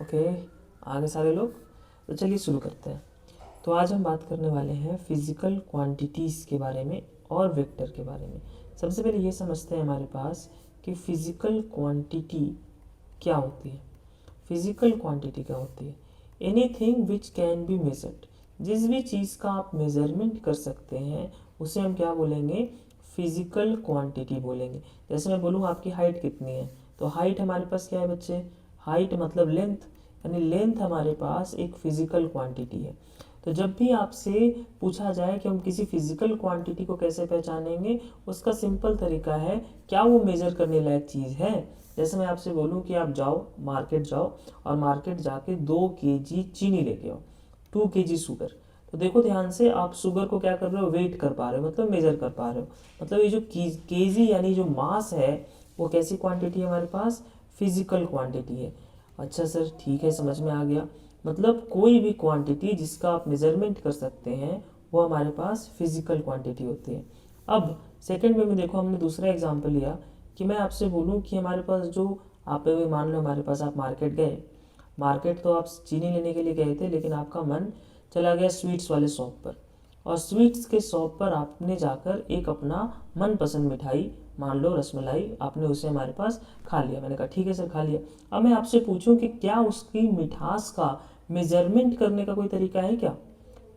Okay, आगे सारे लोग। तो चलिए शुरू करते हैं। तो आज हम बात करने वाले हैं फिजिकल क्वांटिटीज़ के बारे में और वेक्टर के बारे में। सबसे पहले ये समझते हैं हमारे पास कि फिजिकल क्वांटिटी क्या होती है। फिजिकल क्वांटिटी क्या होती है? Anything which can be measured, जिस भी चीज़ का आप मेजरमेंट कर सकते हैं उसे हम क्या बोलेंगे? फिजिकल क्वांटिटी बोलेंगे। जैसे मैं बोलूँ आपकी हाइट कितनी है, तो हाइट हमारे पास क्या है बच्चे? हाइट मतलब लेंथ, यानी लेंथ हमारे पास एक फिजिकल क्वांटिटी है। तो जब भी आपसे पूछा जाए कि हम किसी फिजिकल क्वांटिटी को कैसे पहचानेंगे, उसका सिंपल तरीका है, क्या वो मेजर करने लायक चीज़ है। जैसे मैं आपसे बोलूँ कि आप जाओ मार्केट जाओ और मार्केट जाके 2 केजी चीनी लेके आओ, 2 केजी शुगर। तो देखो ध्यान से, आप शुगर को क्या कर रहे हो? वेट कर पा रहे हो, मतलब मेजर कर पा रहे हो। मतलब ये जो केजी यानी जो मास है वो कैसी क्वांटिटी है हमारे पास? फिजिकल क्वांटिटी है। अच्छा सर, ठीक है, समझ में आ गया। मतलब कोई भी क्वांटिटी जिसका आप मेजरमेंट कर सकते हैं वो हमारे पास फिजिकल क्वांटिटी होती है। अब सेकंड वे में देखो, हमने दूसरा एग्जांपल लिया कि मैं आपसे बोलूं कि हमारे पास जो आप मान लो हमारे पास आप मार्केट गए, मार्केट तो आप चीनी लेने के लिए गए थे, लेकिन आपका मन चला गया स्वीट्स वाले शॉप पर, और स्वीट्स के शॉप पर आपने जाकर एक अपना मनपसंद मिठाई, मान लो रसमलाई, आपने उसे हमारे पास खा लिया। मैंने कहा ठीक है सर, खा लिया। अब मैं आपसे पूछूं कि क्या उसकी मिठास का मेजरमेंट करने का कोई तरीका है क्या?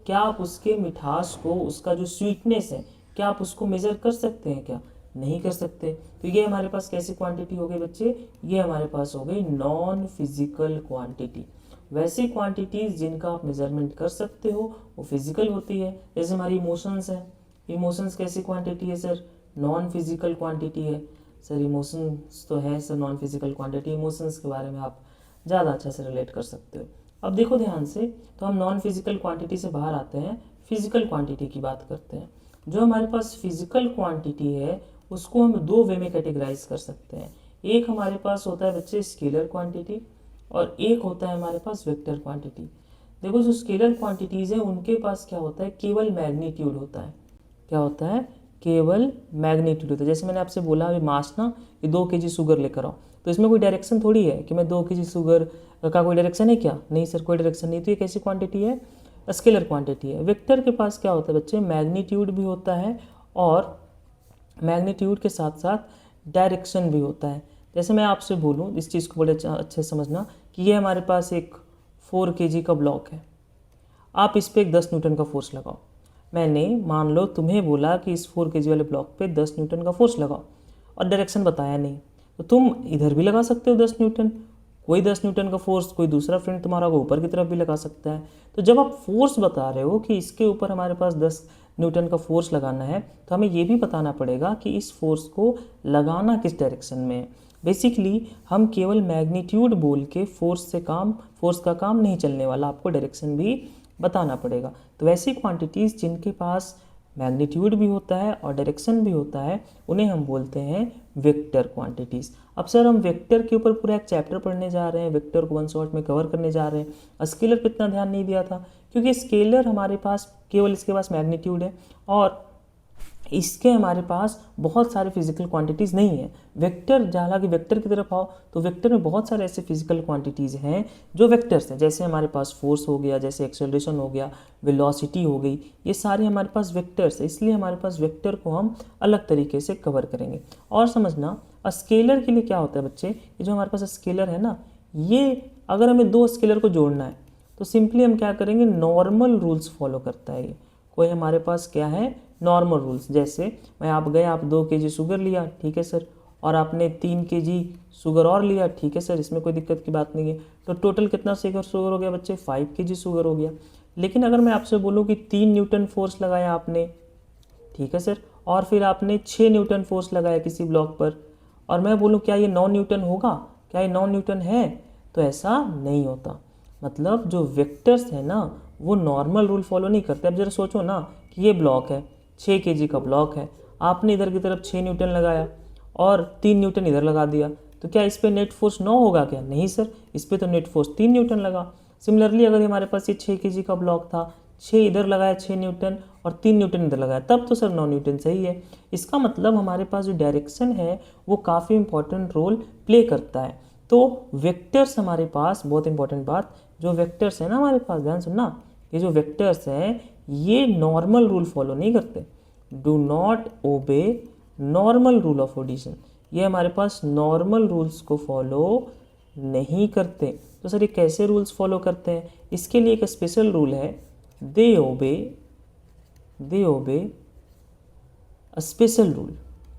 क्या आप उसके मिठास को, उसका जो स्वीटनेस है, क्या आप उसको मेजर कर सकते हैं क्या? नहीं कर सकते। तो ये हमारे पास कैसी क्वांटिटी हो गई बच्चे? ये हमारे पास हो गई नॉन फिजिकल क्वांटिटी। वैसी क्वांटिटीज जिनका आप मेजरमेंट कर सकते हो वो फिजिकल होती है। जैसे हमारी इमोशंस है, इमोशंस कैसी क्वांटिटी है सर? नॉन फिजिकल क्वांटिटी है। सर इमोशंस तो है sir non physical quantity, emotions के बारे में आप ज़्यादा अच्छा से रिलेट कर सकते हो। अब देखो ध्यान से, तो हम नॉन फिजिकल क्वांटिटी से बाहर आते हैं, फिजिकल क्वांटिटी की बात करते हैं। जो हमारे पास फिजिकल क्वांटिटी है उसको हम 2 वे में कैटेगराइज कर सकते हैं। एक हमारे पास होता है बच्चे स्केलर क्वांटिटी, और एक होता है हमारे पास वेक्टर क्वांटिटी। देखो जो स्केलर क्वांटिटीज़ है उनके पास क्या होता है? केवल मैग्नीट्यूड होता है। क्या होता है? केवल मैग्नीट्यूड होता है। जैसे मैंने आपसे बोला अभी मास ना, कि 2 केजी शुगर लेकर आओ, तो इसमें कोई डायरेक्शन थोड़ी है कि मैं 2 केजी शुगर का कोई डायरेक्शन है क्या? नहीं सर, कोई डायरेक्शन नहीं। तो ये कैसी क्वांटिटी है? स्केलर क्वांटिटी है। वेक्टर के पास क्या होता है बच्चे? मैग्नीट्यूड भी होता है, और मैग्नीट्यूड के साथ साथ डायरेक्शन भी होता है। जैसे मैं आपसे बोलूँ, इस चीज़ को बड़े अच्छे से समझना, कि ये हमारे पास एक 4 केजी का ब्लॉक है, आप इस पर एक 10 न्यूटन का फोर्स लगाओ। मैंने मान लो तुम्हें बोला कि इस 4 केजी वाले ब्लॉक पे 10 न्यूटन का फोर्स लगाओ, और डायरेक्शन बताया नहीं, तो तुम इधर भी लगा सकते हो 10 न्यूटन, कोई 10 न्यूटन का फोर्स कोई दूसरा फ्रेंड तुम्हारा वो ऊपर की तरफ भी लगा सकता है। तो जब आप फोर्स बता रहे हो कि इसके ऊपर हमारे पास 10 न्यूटन का फोर्स लगाना है, तो हमें ये भी बताना पड़ेगा कि इस फोर्स को लगाना किस डायरेक्शन में है। बेसिकली हम केवल मैग्नीट्यूड बोल के फोर्स का काम नहीं चलने वाला, आपको डायरेक्शन भी बताना पड़ेगा। तो वैसी क्वांटिटीज़ जिनके पास मैग्नीट्यूड भी होता है और डायरेक्शन भी होता है उन्हें हम बोलते हैं वेक्टर क्वांटिटीज़। अब सर हम वेक्टर के ऊपर पूरा एक चैप्टर पढ़ने जा रहे हैं, वेक्टर को 1 शॉट में कवर करने जा रहे हैं। स्केलर पे इतना ध्यान नहीं दिया था, क्योंकि स्केलर हमारे पास केवल इसके पास मैग्नीट्यूड है, और इसके हमारे पास बहुत सारे फिजिकल क्वांटिटीज़ नहीं है। वेक्टर, हालांकि वेक्टर की तरफ आओ तो वेक्टर में बहुत सारे ऐसे फिजिकल क्वांटिटीज़ हैं जो वेक्टर्स हैं। जैसे हमारे पास फोर्स हो गया, जैसे एक्सेलरेशन हो गया, वेलोसिटी हो गई, ये सारे हमारे पास वेक्टर्स है। इसलिए हमारे पास वेक्टर को हम अलग तरीके से कवर करेंगे। और समझना, स्केलर के लिए क्या होता है बच्चे, ये जो हमारे पास स्केलर है ना, ये अगर हमें 2 स्केलर को जोड़ना है तो सिंपली हम क्या करेंगे? नॉर्मल रूल्स फॉलो करता है ये। कोई हमारे पास क्या है? Normal rules. जैसे मैं आप गए, आप 2 केजी शुगर लिया, ठीक है सर, और आपने 3 केजी शुगर और लिया, ठीक है सर, इसमें कोई दिक्कत की बात नहीं है। तो टोटल कितना शुगर हो गया बच्चे? 5 केजी शुगर हो गया। लेकिन अगर मैं आपसे बोलूँ कि 3 न्यूटन फोर्स लगाया आपने, ठीक है सर, और फिर आपने 6 न्यूटन फोर्स लगाया किसी ब्लॉक पर, और मैं बोलूँ क्या ये 9 न्यूटन होगा? क्या ये 9 न्यूटन है? तो ऐसा नहीं होता। मतलब जो वेक्टर्स है ना वो नॉर्मल रूल फॉलो नहीं करते। अब जरा सोचो ना कि ये ब्लॉक है, 6 केजी का ब्लॉक है, आपने इधर की तरफ 6 न्यूटन लगाया और 3 न्यूटन इधर लगा दिया, तो क्या इस पर नेट फोर्स 9 होगा क्या? नहीं सर, इस पर तो नेट फोर्स 3 न्यूटन लगा। सिमिलरली अगर हमारे पास ये 6 केजी का ब्लॉक था, 6 इधर लगाया 6 न्यूटन और 3 न्यूटन इधर लगाया, तब तो सर 9 न्यूटन सही है। इसका मतलब हमारे पास जो डायरेक्शन है वो काफ़ी इंपॉर्टेंट रोल प्ले करता है। तो वेक्टर्स हमारे पास, बहुत इंपॉर्टेंट बात, जो वेक्टर्स है ना हमारे पास, ध्यान सुनना, ये जो वेक्टर्स हैं ये नॉर्मल रूल फॉलो नहीं करते, do not obey normal rule of addition, ये हमारे पास नॉर्मल रूल्स को फॉलो नहीं करते। तो सर ये कैसे रूल्स फॉलो करते हैं, इसके लिए एक स्पेशल रूल है, दे ओबे अ स्पेशल रूल,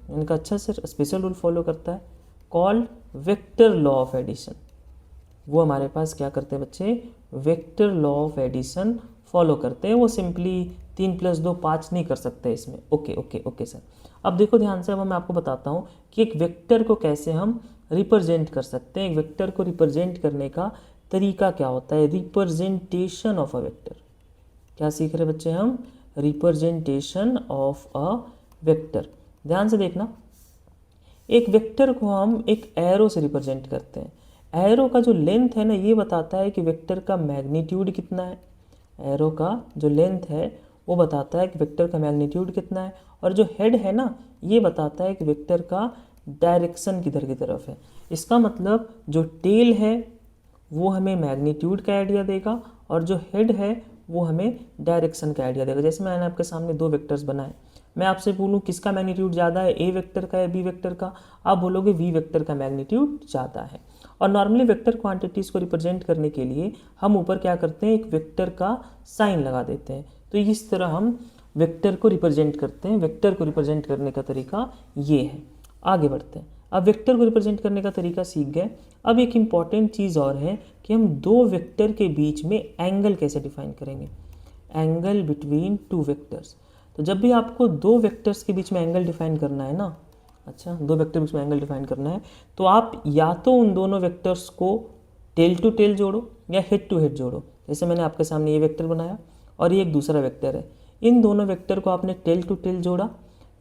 इनका अच्छा सर स्पेशल रूल फॉलो करता है called vector law of addition. वो हमारे पास क्या करते हैं बच्चे, vector law of addition follow करते हैं। वो सिंपली 3 + 2 5 नहीं कर सकते इसमें। Okay okay okay sir. अब देखो ध्यान से, अब मैं आपको बताता हूँ कि एक वेक्टर को कैसे हम रिप्रेजेंट कर सकते हैं। एक वेक्टर को रिप्रेजेंट करने का तरीका क्या होता है, रिप्रेजेंटेशन ऑफ अ वेक्टर। क्या सीख रहे बच्चे हम, रिप्रेजेंटेशन ऑफ अ वेक्टर। ध्यान से देखना, एक वेक्टर को हम एक एरो से रिप्रेजेंट करते हैं। एरो का जो लेंथ है ना, ये बताता है कि वेक्टर का मैग्नीट्यूड कितना है। एरो का जो लेंथ है वो बताता है कि वेक्टर का मैग्नीट्यूड कितना है, और जो हेड है ना, ये बताता है कि वेक्टर का डायरेक्शन किधर की तरफ है। इसका मतलब जो टेल है वो हमें मैग्नीट्यूड का आइडिया देगा, और जो हेड है वो हमें डायरेक्शन का आइडिया देगा। जैसे मैंने आपके सामने 2 वेक्टर्स बनाए, मैं आपसे बोलूँ किसका मैग्नीट्यूड ज़्यादा है, ए वेक्टर का या बी वेक्टर का, आप बोलोगे वी वेक्टर का मैग्नीट्यूड ज़्यादा है। और नॉर्मली वेक्टर क्वांटिटीज़ को रिप्रेजेंट करने के लिए हम ऊपर क्या करते हैं, एक वेक्टर का साइन लगा देते हैं। तो इस तरह हम वेक्टर को रिप्रेजेंट करते हैं। वेक्टर को रिप्रेजेंट करने का तरीका ये है। आगे बढ़ते हैं। अब वेक्टर को रिप्रेजेंट करने का तरीका सीख गए। अब एक इम्पॉर्टेंट चीज़ और है कि हम 2 वेक्टर के बीच में एंगल कैसे डिफाइन करेंगे, एंगल बिटवीन 2 वेक्टर्स। तो जब भी आपको 2 वेक्टर्स के बीच में एंगल डिफाइन करना है ना, अच्छा 2 वेक्टर के बीच में एंगल डिफाइन करना है, तो आप या तो उन दोनों वेक्टर्स को टेल टू टेल जोड़ो या हेड टू हेड जोड़ो। जैसे मैंने आपके सामने ये वेक्टर बनाया और ये एक दूसरा वेक्टर है, इन दोनों वेक्टर को आपने टेल टू टेल जोड़ा,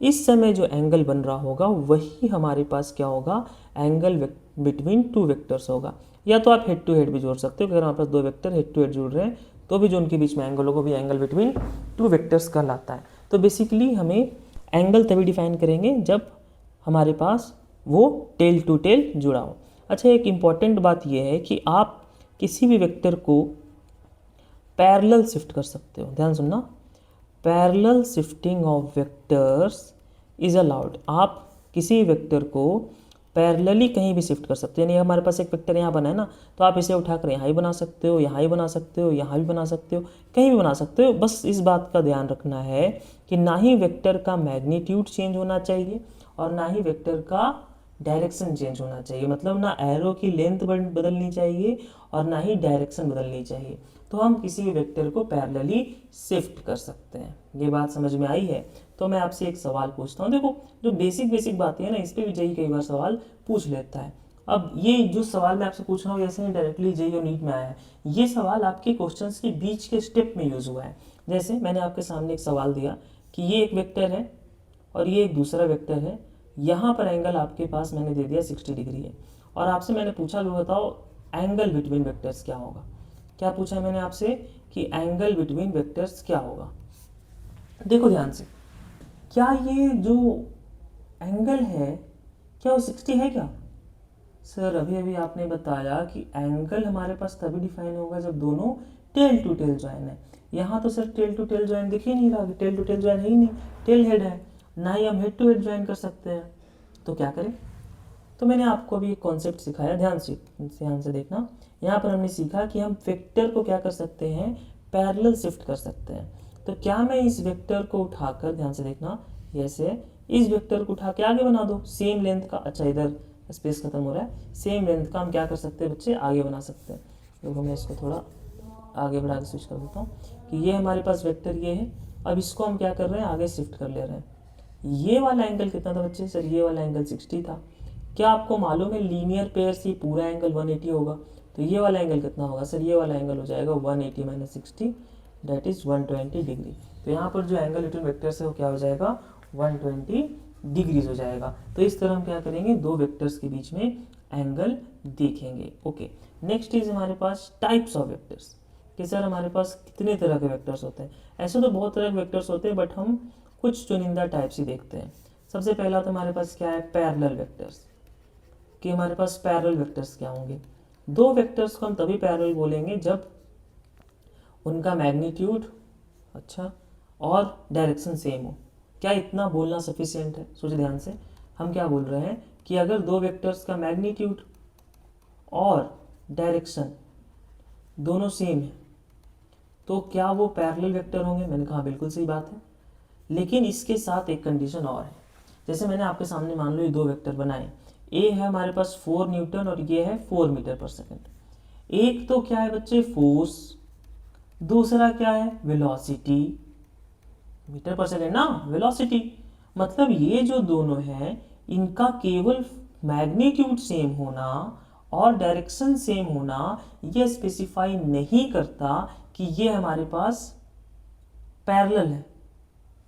इस समय जो एंगल बन रहा होगा वही हमारे पास क्या होगा, एंगल बिटवीन 2 वेक्टर्स होगा। या तो आप हेड टू हेड भी जोड़ सकते हो, अगर हमारे पास 2 वेक्टर हेड टू हेड जुड़ रहे हैं तो भी जो उनके बीच में एंगल होगा भी एंगल बिटवीन 2 वेक्टर्स कहलाता है। तो बेसिकली हमें एंगल तभी डिफाइन करेंगे जब हमारे पास वो टेल टू टेल जुड़ा हो। अच्छा, एक इम्पॉर्टेंट बात यह है कि आप किसी भी वेक्टर को पैरेलल शिफ्ट कर सकते हो। ध्यान सुनना, parallel shifting of vectors is allowed. आप किसी वेक्टर को पैरेलली कहीं भी शिफ्ट कर सकते हो। यानी हमारे पास एक वेक्टर यहाँ बना है ना, तो आप इसे उठाकर यहाँ ही बना सकते हो, यहाँ ही बना सकते हो, यहाँ भी बना सकते हो, कहीं भी बना सकते हो। बस इस बात का ध्यान रखना है कि ना ही वेक्टर का मैग्नीट्यूड चेंज होना चाहिए और ना ही वेक्टर का डायरेक्शन चेंज होना चाहिए। मतलब ना एरो की लेंथ बदलनी चाहिए और ना ही डायरेक्शन बदलनी चाहिए। तो हम किसी भी वेक्टर को पैरेलली शिफ्ट कर सकते हैं। ये बात समझ में आई है? तो मैं आपसे एक सवाल पूछता हूँ। देखो, जो बेसिक बातें हैं ना, इस पर भी जेई कई बार सवाल पूछ लेता है। अब ये जो सवाल मैं आपसे पूछ रहा हूँ, ऐसे डायरेक्टली जेई और नीट में आया है, ये सवाल आपके क्वेश्चंस के बीच के स्टेप में यूज हुआ है। जैसे मैंने आपके सामने एक सवाल दिया कि ये एक वेक्टर है और ये एक दूसरा वेक्टर है, यहाँ पर एंगल आपके पास मैंने दे दिया 60 डिग्री है, और आपसे मैंने पूछा कि बताओ एंगल बिटवीन वेक्टर्स क्या होगा। क्या पूछा मैंने आपसे कि एंगल बिटवीन वेक्टर्स क्या होगा। देखो ध्यान से, क्या ये जो एंगल है क्या वो 60 है क्या? सर अभी अभी आपने बताया कि एंगल हमारे पास तभी डिफाइन होगा जब दोनों टेल टू टेल ज्वाइन है। यहाँ तो सर टेल टू टेल ज्वाइन दिख ही नहीं रहा, टेल टू टेल ज्वाइन है ही नहीं, टेल हेड है, ना ही हम हेड टू हेड ज्वाइन कर सकते हैं। तो क्या करें? तो मैंने आपको अभी एक कॉन्सेप्ट सिखाया, ध्यान से देखना। यहाँ पर हमने सीखा कि हम वेक्टर को क्या कर सकते हैं, पैरेलल शिफ्ट कर सकते हैं। तो क्या मैं इस वेक्टर को उठाकर, ध्यान से देखना, जैसे इस वेक्टर को उठा के आगे बना दो सेम लेंथ का। अच्छा, इधर स्पेस खत्म हो रहा है, सेम लेंथ का हम क्या कर सकते हैं बच्चे, आगे बना सकते हैं। देखो मैं इसको थोड़ा आगे बढ़ा के स्विच कर देता हूँ कि ये हमारे पास वेक्टर ये है। अब इसको हम क्या कर रहे हैं, आगे शिफ्ट कर ले रहे हैं। ये वाला एंगल कितना था बच्चे? सर ये वाला एंगल 60 था। क्या आपको मालूम है लीनियर पेयर से पूरा एंगल 180 होगा? तो ये वाला एंगल कितना होगा? सर ये वाला एंगल हो जाएगा 180 - 60, दैट इज 120 डिग्री। तो यहाँ पर जो एंगल बिटवीन वेक्टर्स है वो क्या हो जाएगा, 120 डिग्रीज हो जाएगा। तो इस तरह हम क्या करेंगे, 2 वेक्टर्स के बीच में एंगल देखेंगे। ओके, नेक्स्ट इज हमारे पास टाइप्स ऑफ वेक्टर्स, कि सर हमारे पास कितने तरह के वेक्टर्स होते हैं। ऐसे तो बहुत तरह के वेक्टर्स होते हैं, बट हम कुछ चुनिंदा टाइप्स ही देखते हैं। सबसे पहला तो हमारे पास क्या है, पैरेलल वेक्टर्स। कि हमारे पास पैरेलल वेक्टर्स क्या होंगे। दो वेक्टर्स को हम तभी पैरेलल बोलेंगे जब उनका मैग्नीट्यूड अच्छा और डायरेक्शन सेम हो। क्या इतना बोलना सफिशिएंट है? सोचिए ध्यान से, हम क्या बोल रहे हैं कि अगर दो वेक्टर्स का मैग्नीट्यूड और डायरेक्शन दोनों सेम है तो क्या वो पैरेलल वेक्टर होंगे? मैंने कहा बिल्कुल सही बात है, लेकिन इसके साथ एक कंडीशन और है। जैसे मैंने आपके सामने मान लो ये दो वेक्टर बनाए, ए है हमारे पास 4 न्यूटन और ये है 4 मीटर पर सेकेंड। एक तो क्या है बच्चे फोर्स, दूसरा क्या है वेलोसिटी, मीटर पर सेकेंड ना, वेलोसिटी। मतलब ये जो दोनों हैं इनका केवल मैग्नीट्यूड सेम होना और डायरेक्शन सेम होना ये स्पेसिफाई नहीं करता कि ये हमारे पास पैरेलल है।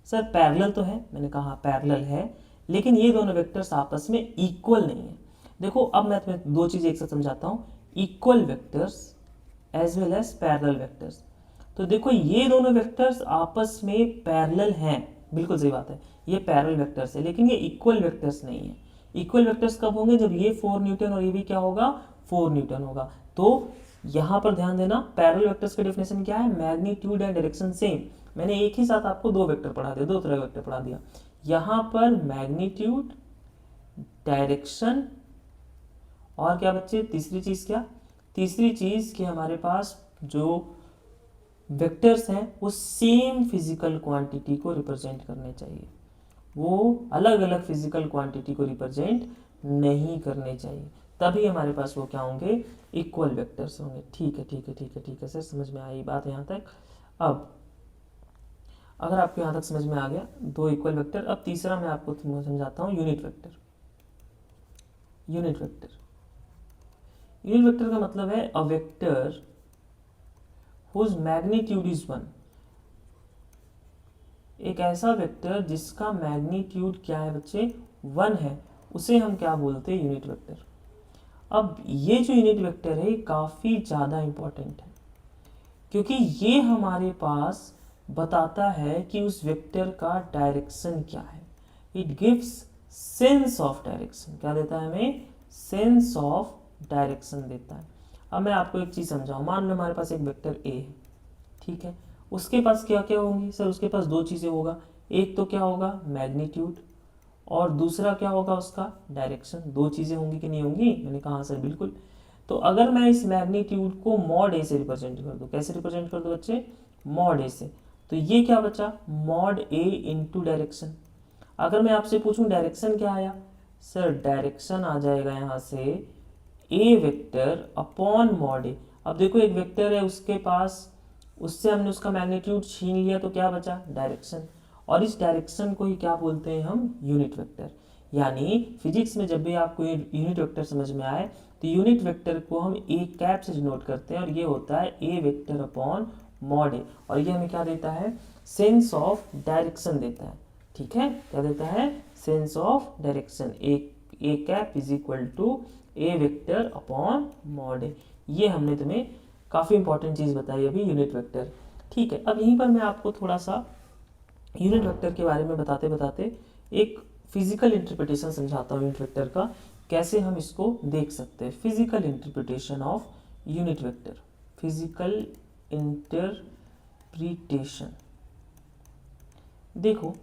सर पैरेलल तो है, मैंने कहा पैरेलल है, लेकिन ये दोनों वेक्टर्स आपस में इक्वल नहीं है। देखो अब मैं तुम्हें दो चीज़ एक साथ समझाता हूँ, equal vectors as well as parallel vectors. तो देखो ये दोनों वेक्टर्स आपस में पैरेलल हैं, बिल्कुल सही बात है, ये पैरेलल वेक्टर्स है, लेकिन ये इक्वल वेक्टर्स नहीं है। इक्वल वेक्टर्स कब होंगे? जब ये 4 न्यूटन और ये भी क्या होगा? 4 न्यूटन होगा। तो यहाँ पर ध्यान देना, पैरेलल वेक्टर्स का डेफिनेशन क्या है? Magnitude and direction same. मैंने एक ही साथ आपको दो वेक्टर पढ़ा दिया, दो तरह के वेक्टर पढ़ा दिया। यहाँ पर मैग्नीट्यूड, डायरेक्शन और क्या बच्चे तीसरी चीज क्या? तीसरी चीज कि हमारे पास जो वेक्टर्स हैं वो सेम फिजिकल क्वांटिटी को रिप्रेजेंट करने चाहिए, वो अलग अलग फिजिकल क्वांटिटी को रिप्रेजेंट नहीं करने चाहिए, तभी हमारे पास वो क्या होंगे? इक्वल वेक्टर्स होंगे। ठीक है ठीक है ठीक है ठीक है सर, समझ में आई बात यहाँ तक। अब अगर आपको यहाँ तक समझ में आ गया दो इक्वल वेक्टर, अब तीसरा मैं आपको समझाता हूँ unit vector. Unit vector, unit vector का मतलब है a vector whose magnitude is 1। एक ऐसा वेक्टर जिसका मैग्नीट्यूड क्या है बच्चे? 1 है, उसे हम क्या बोलते हैं? Unit vector. अब ये जो यूनिट वेक्टर है काफ़ी ज़्यादा इंपॉर्टेंट है, क्योंकि ये हमारे पास बताता है कि उस वेक्टर का डायरेक्शन क्या है। It gives sense of direction. क्या देता है हमें? सेंस ऑफ डायरेक्शन देता है। अब मैं आपको एक चीज़ समझाऊं, मान लो हमारे पास एक वेक्टर ए है, ठीक है, उसके पास क्या क्या होंगी? सर उसके पास दो चीज़ें होगा, एक तो क्या होगा? मैग्नीट्यूड, और दूसरा क्या होगा? उसका डायरेक्शन। दो चीज़ें होंगी कि नहीं होंगी? मैंने कहा सर बिल्कुल। तो अगर मैं इस मैग्नीट्यूड को मॉड ए से रिप्रेजेंट कर दूं, कैसे रिप्रेजेंट कर दूं बच्चे? मॉड ए से, तो ये क्या बचा? मॉड ए इंटू डायरेक्शन। अगर मैं आपसे पूछूं डायरेक्शन क्या आया? सर डायरेक्शन आ जाएगा यहाँ से ए वेक्टर अपॉन मॉड ए। अब देखो एक वेक्टर है, उसके पास, उससे हमने उसका मैग्नीट्यूड छीन लिया तो क्या बचा? डायरेक्शन। और इस डायरेक्शन को ही क्या बोलते हैं हम? Unit vector. यानी फिजिक्स में जब भी आपको यूनिट वेक्टर समझ में आए तो यूनिट वेक्टर को हम ए कैप से डिनोट करते हैं, और ये होता है ए वेक्टर अपॉन मॉड ए, और ये हमें क्या देता है? सेंस ऑफ डायरेक्शन देता है। ठीक है, क्या देता है? Sense of direction. A cap is equal to A vector upon mod A. ये हमने तुम्हें काफ़ी इंपॉर्टेंट चीज़ बताई अभी, यूनिट वेक्टर। ठीक है, अब यहीं पर मैं आपको थोड़ा सा यूनिट वेक्टर के बारे में बताते बताते एक फिजिकल इंटरप्रिटेशन समझाता हूँ यूनिट वेक्टर का, कैसे हम इसको देख सकते हैं। Physical interpretation of unit vector, physical interpretation. देखो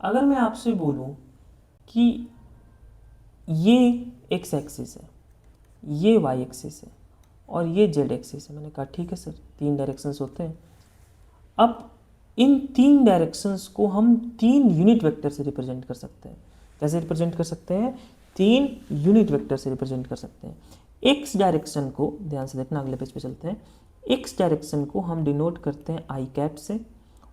अगर मैं आपसे बोलूं कि ये एक्स एक्सिस है, ये वाई एक्सिस है और ये जेड एक्सिस है, मैंने कहा ठीक है सर, तीन डायरेक्शंस होते हैं। अब इन तीन डायरेक्शंस को हम तीन यूनिट वेक्टर से रिप्रेजेंट कर सकते हैं। कैसे रिप्रेजेंट कर सकते हैं? तीन यूनिट वेक्टर से रिप्रेजेंट कर सकते हैं। एक्स डायरेक्शन को, ध्यान से देखना, अगले पेज पे चलते हैं। एक्स डायरेक्शन को हम डिनोट करते हैं आई कैप से,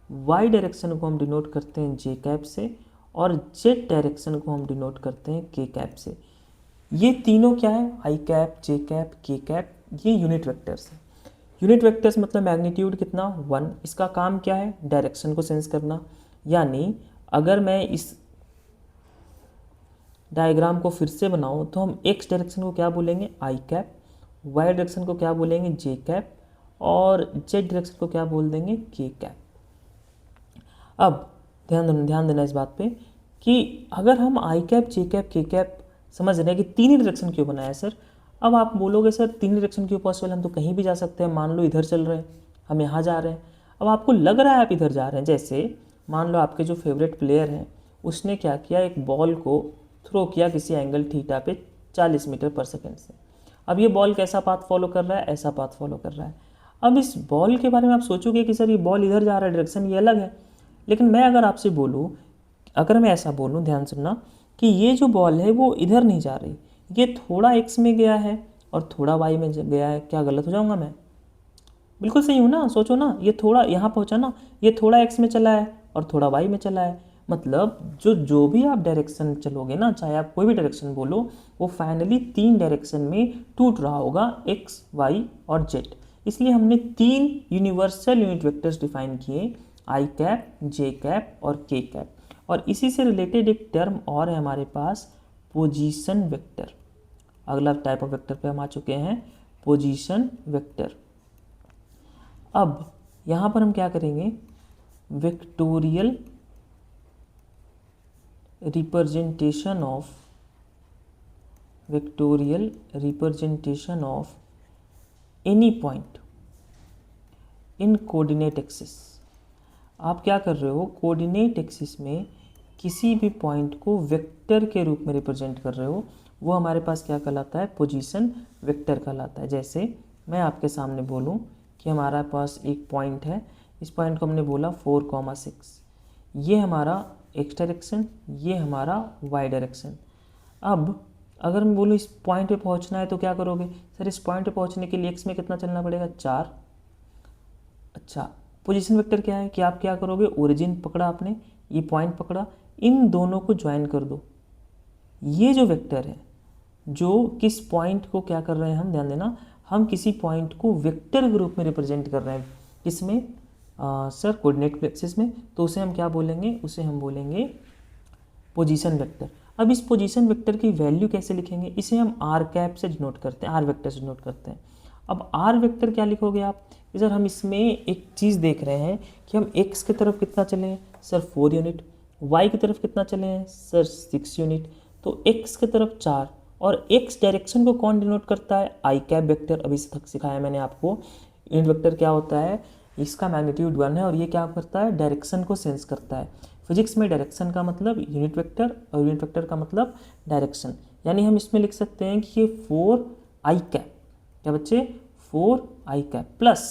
वाई डायरेक्शन को हम डिनोट करते हैं जे कैप से, और जेड डायरेक्शन को हम डिनोट करते हैं के कैप से। ये तीनों क्या है? आई कैप, जे कैप, के कैप, ये यूनिट वेक्टर्स है। यूनिट वेक्टर्स मतलब मैग्नीट्यूड कितना? 1। इसका काम क्या है? डायरेक्शन को सेंस करना। यानी अगर मैं इस डायग्राम को फिर से बनाऊं तो हम एक्स डायरेक्शन को क्या बोलेंगे? आई कैप, वाई डायरेक्शन को क्या बोलेंगे? जे कैप, और जेड डायरेक्शन को क्या बोल देंगे? के कैप। अब ध्यान देना इस बात पे कि अगर हम आई कैप, जे कैप, के कैप समझ रहे हैं कि तीन ही डायरेक्शन क्यों बनाया है सर। अब आप बोलोगे सर तीन डायरेक्शन क्यों पॉसिबल, हम तो कहीं भी जा सकते हैं, मान लो इधर चल रहे हैं, हम यहाँ जा रहे हैं। अब आपको लग रहा है आप इधर जा रहे हैं, जैसे मान लो आपके जो फेवरेट प्लेयर हैं उसने क्या किया, एक बॉल को थ्रो किया किसी एंगल थीटा पे 40 मीटर पर सेकेंड से। अब ये बॉल कैसा पाथ फॉलो कर रहा है, ऐसा पाथ फॉलो कर रहा है। अब इस बॉल के बारे में आप सोचोगे कि सर ये बॉल इधर जा रहा है, डायरेक्शन ये अलग है। लेकिन मैं अगर आपसे बोलूँ, अगर मैं ऐसा बोलूँ, ध्यान सुनना, कि ये जो बॉल है वो इधर नहीं जा रही, ये थोड़ा एक्स में गया है और थोड़ा वाई में गया है, क्या गलत हो जाऊँगा मैं? बिल्कुल सही हूँ ना, सोचो ना, ये थोड़ा यहाँ पहुँचा ना, ये थोड़ा एक्स में चला है और थोड़ा वाई में चला है। मतलब जो भी आप डायरेक्शन चलोगे ना, चाहे आप कोई भी डायरेक्शन बोलो, वो फाइनली तीन डायरेक्शन में टूट रहा होगा, एक्स, वाई और जेड। इसलिए हमने तीन यूनिवर्सल यूनिट वेक्टर्स डिफाइन किए, आई कैप, जे कैप और के कैप। और इसी से रिलेटेड एक टर्म और है हमारे पास, पोजीशन वेक्टर। अगला टाइप ऑफ वेक्टर पे हम आ चुके हैं, पोजीशन वेक्टर। अब यहाँ पर हम क्या करेंगे, vectorial representation of any point in coordinate axis. आप क्या कर रहे हो, कोऑर्डिनेट एक्सिस में किसी भी पॉइंट को वेक्टर के रूप में रिप्रेजेंट कर रहे हो, वो हमारे पास क्या कहलाता है, पोजीशन वेक्टर कहलाता है। जैसे मैं आपके सामने बोलूं कि हमारा पास एक पॉइंट है, इस पॉइंट को हमने बोला 4,6, ये हमारा एक्स डायरेक्शन, ये हमारा वाई डायरेक्शन। अब अगर मैं बोलूँ इस पॉइंट पे पहुंचना है तो क्या करोगे, सर इस पॉइंट पे पहुंचने के लिए एक्स में कितना चलना पड़ेगा, 4। अच्छा, पोजीशन वेक्टर क्या है कि आप क्या करोगे, ओरिजिन पकड़ा आपने, ये पॉइंट पकड़ा, इन दोनों को ज्वाइन कर दो। ये जो वेक्टर है, जो किस पॉइंट को क्या कर रहे हैं हम, ध्यान देना, हम किसी पॉइंट को वेक्टर के रूप में रिप्रेजेंट कर रहे हैं, किसमें सर, कोऑर्डिनेट एक्सिस में, तो उसे हम क्या बोलेंगे, उसे हम बोलेंगे पोजीशन वेक्टर। अब इस पोजीशन वेक्टर की वैल्यू कैसे लिखेंगे, इसे हम आर कैप से डिनोट करते हैं, आर वेक्टर से डिनोट करते हैं। अब आर वेक्टर क्या लिखोगे आप, सर हम इसमें एक चीज़ देख रहे हैं कि हम एक्स की तरफ कितना चले हैं, सर 4 यूनिट, वाई की तरफ कितना चले हैं, सर 6 यूनिट, तो एक्स की तरफ 4, और एक्स डायरेक्शन को कौन डिनोट करता है, आई कैप वेक्टर। अभी तक सिखाया मैंने आपको, यूनिट वेक्टर क्या होता है, इसका मैग्नीट्यूड 1 है और ये क्या करता है, डायरेक्शन को सेंस करता है। फिजिक्स में डायरेक्शन का मतलब यूनिट वेक्टर और यूनिट वेक्टर का मतलब डायरेक्शन। यानी हम इसमें लिख सकते हैं कि ये 4 आई कैप, क्या बच्चे, 4 आई कैप प्लस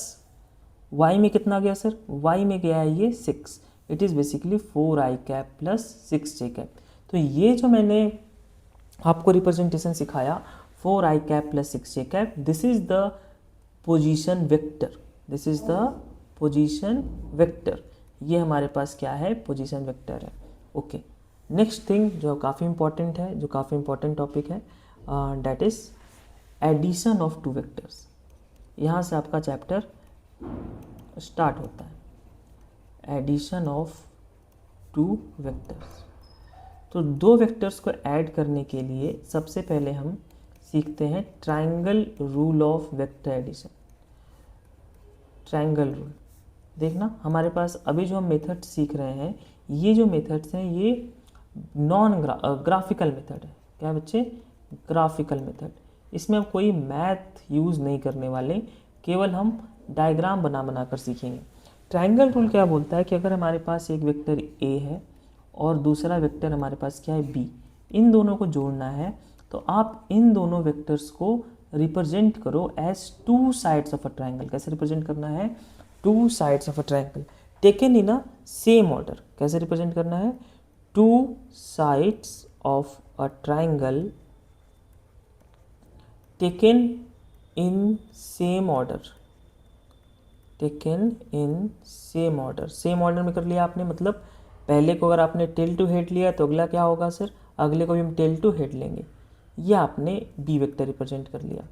वाई में कितना गया सर, वाई में गया है ये 6, it is basically 4 I cap plus 6 J cap. तो ये जो मैंने आपको रिप्रेजेंटेशन सिखाया 4 I cap plus 6 J cap, this is the position vector, this is the position vector. ये हमारे पास क्या है, पोजीशन वेक्टर है। ओके, नेक्स्ट थिंग जो काफ़ी इंपॉर्टेंट है, जो काफ़ी इंपॉर्टेंट टॉपिक है, that is addition of two vectors. यहाँ से आपका चैप्टर स्टार्ट होता है, एडिशन ऑफ टू वेक्टर्स। तो दो वेक्टर्स को ऐड करने के लिए सबसे पहले हम सीखते हैं triangle rule of vector addition. Triangle rule, देखना हमारे पास अभी जो हम मेथड सीख रहे हैं, ये जो मेथड्स हैं ये नॉन ग्राफिकल मेथड है। क्या बच्चे, ग्राफिकल मेथड। इसमें हम कोई मैथ यूज़ नहीं करने वाले, केवल हम डायग्राम बना बना कर सीखेंगे। ट्रायंगल रूल क्या बोलता है कि अगर हमारे पास एक वेक्टर ए है और दूसरा वेक्टर हमारे पास क्या है, बी, इन दोनों को जोड़ना है, तो आप इन दोनों वेक्टर्स को रिप्रेजेंट करो as two sides of a triangle. कैसे रिप्रेजेंट करना है, two sides of a triangle taken in a same order. कैसे रिप्रेजेंट करना है, two sides of a triangle taken in same order, taken in same order. Same order में कर लिया आपने, मतलब पहले को अगर आपने टेल टू हेड लिया तो अगला क्या होगा सर, अगले को भी हम टेल टू हेड लेंगे। ये आपने बी वेक्टर रिप्रेजेंट कर लिया।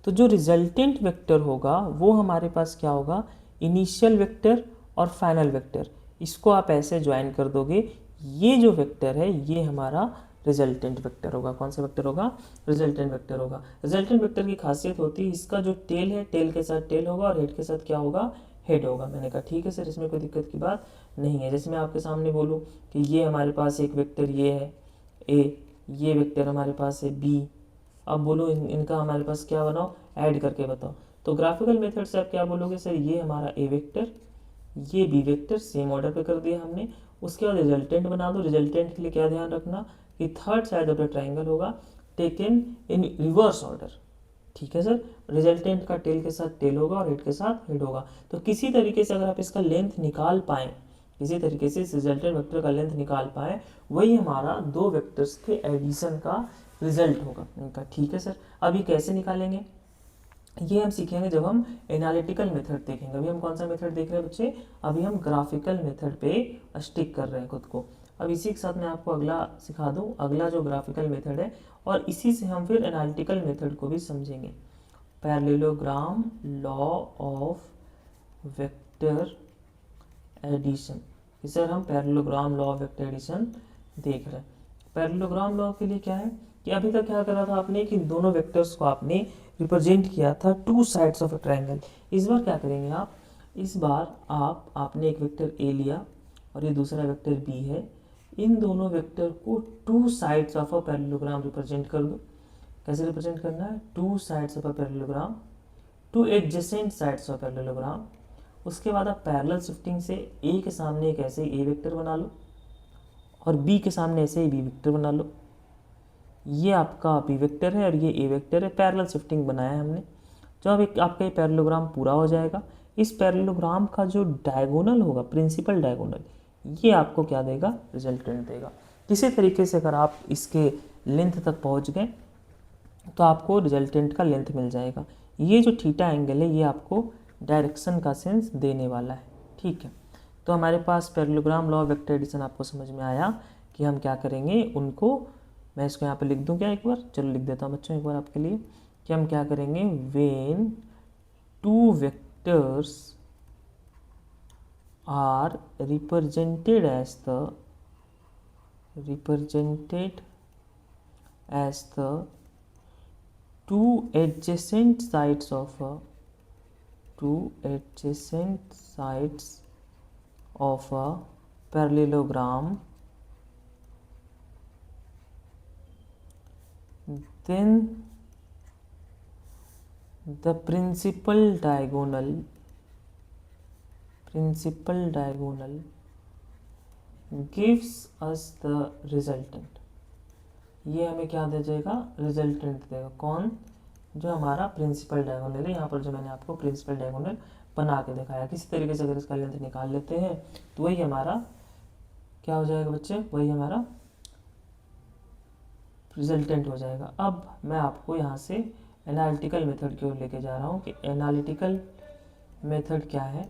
तो जो रिजल्टेंट वेक्टर होगा वो हमारे पास क्या होगा, इनिशियल वेक्टर और फाइनल वेक्टर, इसको आप ऐसे ज्वाइन कर दोगे, ये जो वेक्टर है ये हमारा रिजल्टेंट वेक्टर होगा। कौन सा वेक्टर होगा, रिजल्टेंट वेक्टर होगा। रिजल्टेंट वेक्टर की खासियत होती है इसका जो टेल है, टेल के साथ टेल होगा और हेड के साथ क्या होगा, हेड होगा। मैंने कहा ठीक है सर, इसमें कोई दिक्कत की बात नहीं है। जैसे मैं आपके सामने बोलूँ कि ये हमारे पास एक वेक्टर ये है ए, ये वेक्टर हमारे पास है बी, अब बोलो इनका हमारे पास क्या बनाओ, ऐड करके बताओ। तो ग्राफिकल मेथड से आप क्या बोलोगे, सर ये हमारा ए वेक्टर, ये बी वेक्टर, सेम ऑर्डर पे कर दिया हमने। उसके बाद रिजल्टेंट बना दो। रिजल्टेंट के लिए क्या ध्यान रखना कि third side of the triangle होगा टेकन इन रिवर्स ऑर्डर, ठीक है सर। रिजल्टेंट का टेल के साथ टेल होगा और हेड के साथ हेड होगा। तो किसी तरीके से अगर आप इसका लेंथ निकाल पाएँ, किसी तरीके से इस रिजल्टेंट वेक्टर का लेंथ निकाल पाए, वही हमारा दो वेक्टर्स के एडिशन का रिजल्ट होगा इनका, ठीक है सर। अभी कैसे निकालेंगे ये हम सीखेंगे जब हम एनालिटिकल मेथड देखेंगे। अभी हम कौन सा मेथड देख रहे हैं बच्चे, अभी हम ग्राफिकल मेथड पे स्टिक कर रहे हैं खुद को। अब इसी के साथ मैं आपको अगला सिखा दूं, अगला जो ग्राफिकल मेथड है, और इसी से हम फिर एनालिटिकल मेथड को भी समझेंगे। Parallelogram law of vector addition, sir हम parallelogram law of vector addition देख रहे हैं। पैरेललोग्राम लॉ के लिए क्या है कि अभी तक क्या करा था आपने कि दोनों वेक्टर्स को आपने रिप्रेजेंट किया था to sides of a triangle. इस बार क्या करेंगे आप, इस बार आपने एक वेक्टर ए लिया और ये दूसरा वेक्टर बी है, इन दोनों वेक्टर को to sides of a parallelogram represent कर दो। कैसे रिप्रेजेंट करना है, two sides of a parallelogram, two adjacent sides of parallelogram. उसके बाद आप पैरेलल शिफ्टिंग से ए के सामने एक ऐसे ही ए वेक्टर बना लो और बी के सामने ऐसे ही बी वेक्टर बना लो। ये आपका बी वेक्टर है और ये ए वेक्टर है, पैरेलल शिफ्टिंग बनाया है हमने। जब एक आपका ये पैरेललोग्राम पूरा हो जाएगा, इस पैरेललोग्राम का जो डायगोनल होगा, प्रिंसिपल डायगोनल, ये आपको क्या देगा, रिजल्टेंट देगा। किसी तरीके से अगर आप इसके लेंथ तक पहुंच गए तो आपको रिजल्टेंट का लेंथ मिल जाएगा। ये जो थीटा एंगल है ये आपको डायरेक्शन का सेंस देने वाला है, ठीक है। तो हमारे पास parallelogram law of vector addition आपको समझ में आया कि हम क्या करेंगे उनको, मैं इसको यहाँ पे लिख दूँ क्या एक बार, चलो लिख देता हूँ बच्चों एक बार आपके लिए, कि हम क्या करेंगे, when two vectors are represented as the two adjacent sides of a parallelogram, then the principal diagonal gives us the resultant। ये हमें क्या दे जाएगा, रिजल्टेंट देगा। कौन, जो हमारा प्रिंसिपल डायगोनल है। यहाँ पर जो मैंने आपको प्रिंसिपल डायगोनल बना के दिखाया, किसी तरीके से अगर इसका लेंथ निकाल लेते हैं तो वही हमारा क्या हो जाएगा बच्चे, वही हमारा रिजल्टेंट हो जाएगा। अब मैं आपको यहाँ से एनालिटिकल मेथड की ओर लेके जा रहा हूँ कि एनालिटिकल मेथड क्या है।